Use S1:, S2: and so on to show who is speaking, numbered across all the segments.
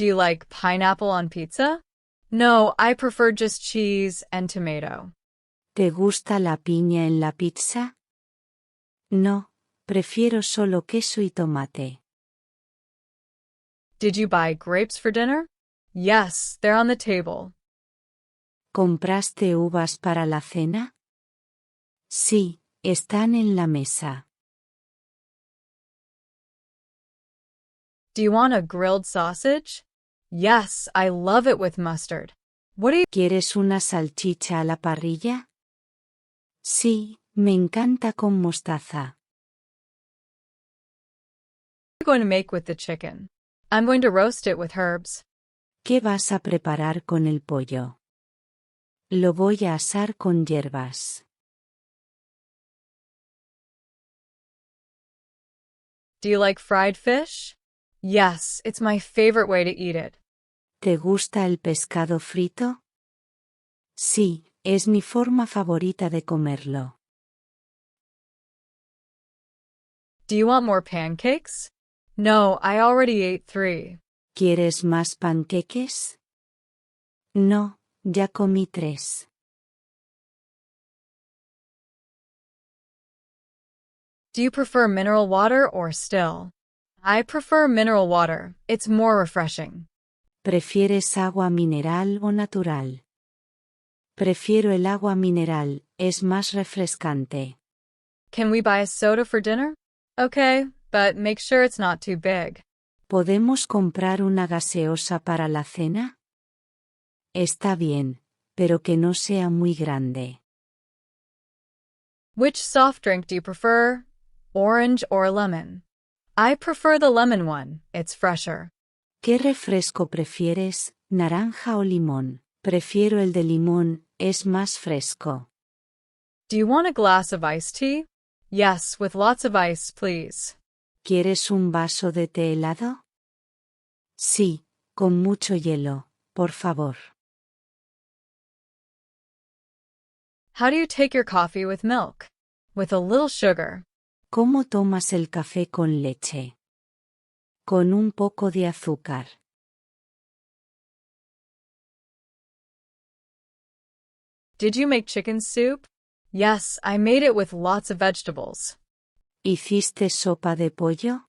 S1: Do you like pineapple on pizza? No, I prefer just cheese and tomato.
S2: ¿Te gusta la piña en la pizza? No, prefiero solo queso y tomate.
S1: Did you buy grapes for dinner? Yes, they're on the table.
S2: ¿Compraste uvas para la cena? Sí, están en la mesa.
S1: Do you want a grilled sausage? Yes, I love it with mustard.
S2: ¿Quieres una salchicha a la parrilla? Sí, me encanta con mostaza.
S1: What are you going to make with the chicken? I'm going to roast it with herbs.
S2: ¿Qué vas a preparar con el pollo? Lo voy a asar con hierbas.
S1: Do you like fried fish? Yes, it's my favorite way to eat it.
S2: ¿Te gusta el pescado frito? Sí, es mi forma favorita de comerlo.
S1: Do you want more pancakes? No, I already ate 3.
S2: ¿Quieres más panqueques? No, ya comí 3.
S1: Do you prefer mineral water or still? I prefer mineral water. It's more refreshing.
S2: ¿Prefieres agua mineral o natural? Prefiero el agua mineral, es más refrescante.
S1: Can we buy a soda for dinner? Okay, but make sure it's not too big.
S2: ¿Podemos comprar una gaseosa para la cena? Está bien, pero que no sea muy grande.
S1: Which soft drink do you prefer? Orange or lemon? I prefer the lemon one. It's fresher.
S2: ¿Qué refresco prefieres, naranja o limón? Prefiero el de limón, es más fresco.
S1: Do you want a glass of iced tea? Yes, with lots of ice, please.
S2: ¿Quieres un vaso de té helado? Sí, con mucho hielo, por favor.
S1: How do you take your coffee with milk? With a little sugar.
S2: ¿Cómo tomas el café con leche? Con un poco de azúcar.
S1: Did you make chicken soup? Yes, I made it with lots of vegetables.
S2: ¿Hiciste sopa de pollo?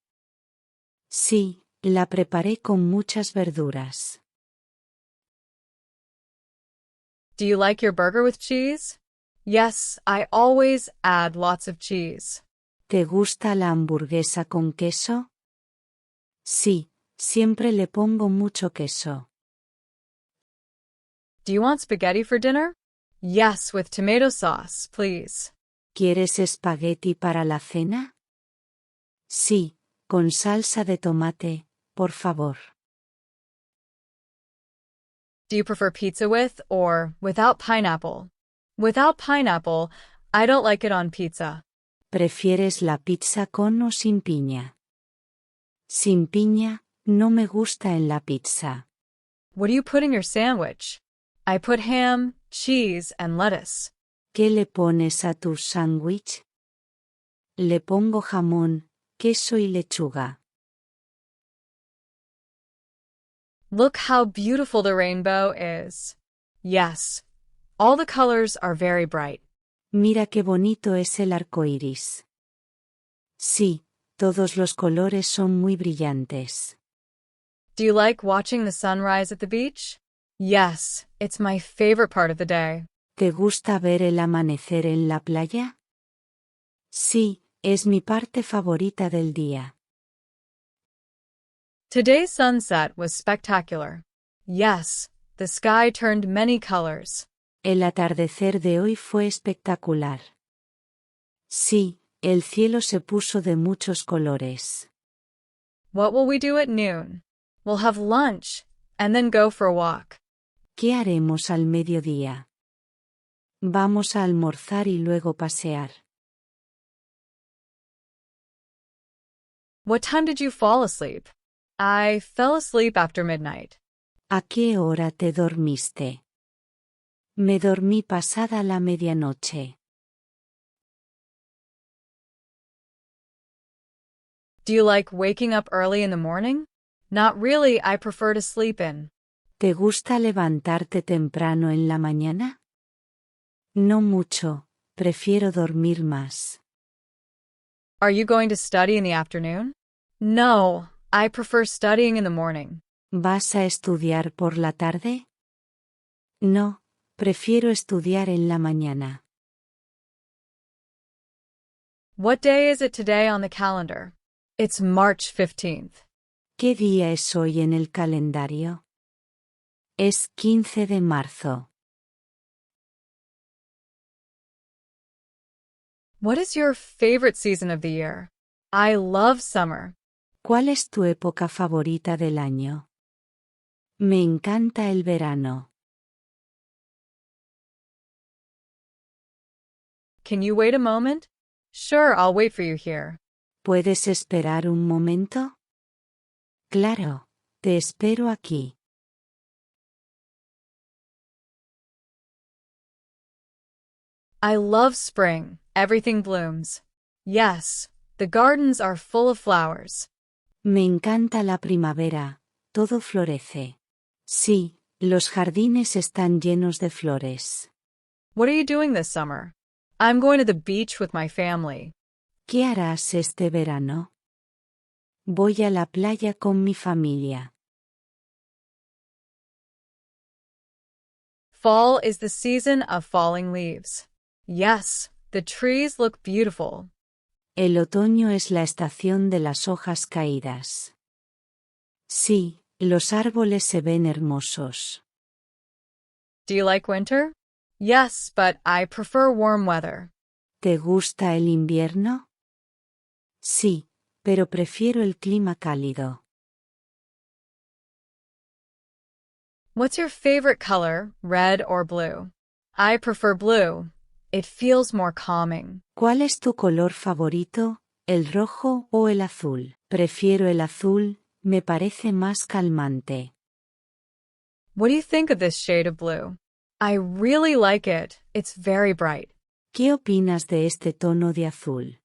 S2: Sí, la preparé con muchas verduras.
S1: Do you like your burger with cheese? Yes, I always add lots of cheese.
S2: ¿Te gusta la hamburguesa con queso? Sí, siempre le pongo mucho queso.
S1: Do you want spaghetti for dinner? Yes, with tomato sauce, please.
S2: ¿Quieres espagueti para la cena? Sí, con salsa de tomate, por favor.
S1: Do you prefer pizza with or without pineapple? Without pineapple, I don't like it on pizza.
S2: ¿Prefieres la pizza con o sin piña? Sin piña, no me gusta en la pizza.
S1: What do you put in your sandwich? I put ham, cheese, and lettuce.
S2: ¿Qué le pones a tu sándwich? Le pongo jamón, queso y lechuga.
S1: Look how beautiful the rainbow is. Yes, all the colors are very bright.
S2: Mira qué bonito es el arco iris. Sí, todos los colores son muy brillantes.
S1: Do you like watching the sunrise at the beach? Yes, it's my favorite part of the day.
S2: ¿Te gusta ver el amanecer en la playa? Sí, es mi parte favorita del día.
S1: Today's sunset was spectacular. Yes, the sky turned many colors.
S2: El atardecer de hoy fue espectacular. Sí, el cielo se puso de muchos colores.
S1: What will we do at noon? We'll have lunch, and then go for a walk.
S2: ¿Qué haremos al mediodía? Vamos a almorzar y luego pasear.
S1: What time did you fall asleep? I fell asleep after midnight.
S2: ¿A qué hora te dormiste? Me dormí pasada la medianoche.
S1: Do you like waking up early in the morning? Not really, I prefer to sleep in.
S2: ¿Te gusta levantarte temprano en la mañana? No mucho, prefiero dormir más.
S1: Are you going to study in the afternoon? No, I prefer studying in the morning.
S2: ¿Vas a estudiar por la tarde? No, prefiero estudiar en la mañana.
S1: What day is it today on the calendar? It's March 15th.
S2: ¿Qué día es hoy en el calendario? Es 15 de marzo.
S1: What is your favorite season of the year? I love summer.
S2: ¿Cuál es tu época favorita del año? Me encanta el verano.
S1: Can you wait a moment? Sure, I'll wait for you here.
S2: ¿Puedes esperar un momento? Claro, te espero aquí.
S1: I love spring. Everything blooms. Yes, the gardens are full of flowers.
S2: Me encanta la primavera, todo florece. Sí, los jardines están llenos de flores.
S1: What are you doing this summer? I'm going to the beach with my family.
S2: ¿Qué harás este verano? Voy a la playa con mi familia.
S1: Fall is the season of falling leaves. Yes, the trees look beautiful.
S2: El otoño es la estación de las hojas caídas. Sí, los árboles se ven hermosos.
S1: Do you like winter? Yes, but I prefer warm weather.
S2: ¿Te gusta el invierno? Sí, pero prefiero el clima cálido.
S1: What's your favorite color, red or blue? I prefer blue. It feels more calming.
S2: ¿Cuál es tu color favorito, el rojo o el azul? Prefiero el azul, me parece más calmante.
S1: What do you think of this shade of blue? I really like it. It's very bright.
S2: ¿Qué opinas de este tono de azul?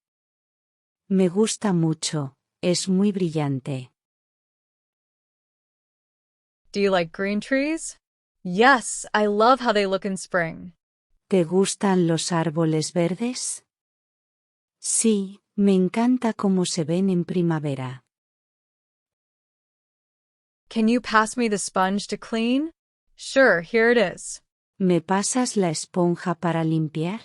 S2: Me gusta mucho, es muy brillante.
S1: Do you like green trees? Yes, I love how they look in spring.
S2: ¿Te gustan los árboles verdes? Sí, me encanta cómo se ven en primavera.
S1: Can you pass me the sponge to clean? Sure, here it is.
S2: ¿Me pasas la esponja para limpiar?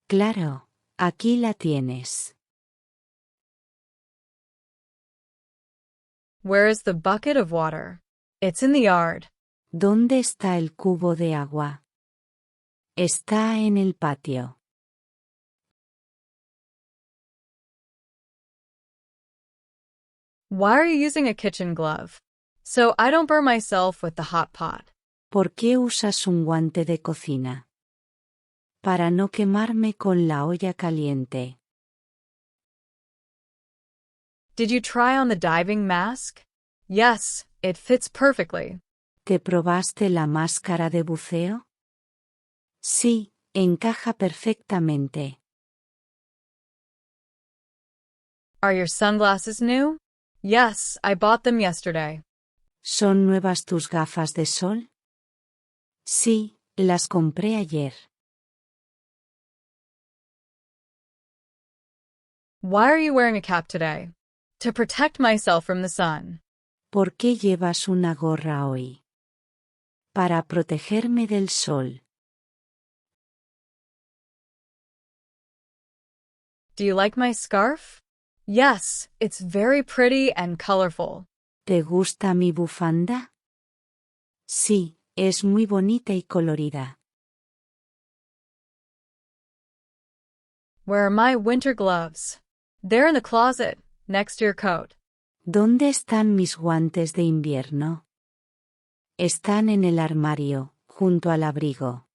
S2: Claro, aquí la tienes.
S1: Where is the bucket of water? It's in the yard.
S2: ¿Dónde está el cubo de agua? Está en el patio.
S1: Why are you using a kitchen glove? So I don't burn myself with the hot pot.
S2: ¿Por qué usas un guante de cocina? Para no quemarme con la olla caliente.
S1: Did you try on the diving mask? Yes, it fits perfectly.
S2: ¿Te probaste la máscara de buceo? Sí, encaja perfectamente.
S1: Are your sunglasses new? Yes, I bought them yesterday.
S2: ¿Son nuevas tus gafas de sol? Sí, las compré ayer.
S1: Why are you wearing a cap today? To protect myself from the sun.
S2: ¿Por qué llevas una gorra hoy? Para protegerme del sol.
S1: Do you like my scarf? Yes, it's very pretty and colorful.
S2: ¿Te gusta mi bufanda? Sí, es muy bonita y colorida.
S1: Where are my winter gloves? They're in the closet, next to your coat.
S2: ¿Dónde están mis guantes de invierno? Están en el armario, junto al abrigo.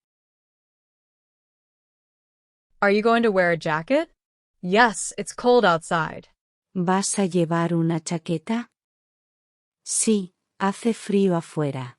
S1: Are you going to wear a jacket? Yes, it's cold outside.
S2: ¿Vas a llevar una chaqueta? Sí, hace frío afuera.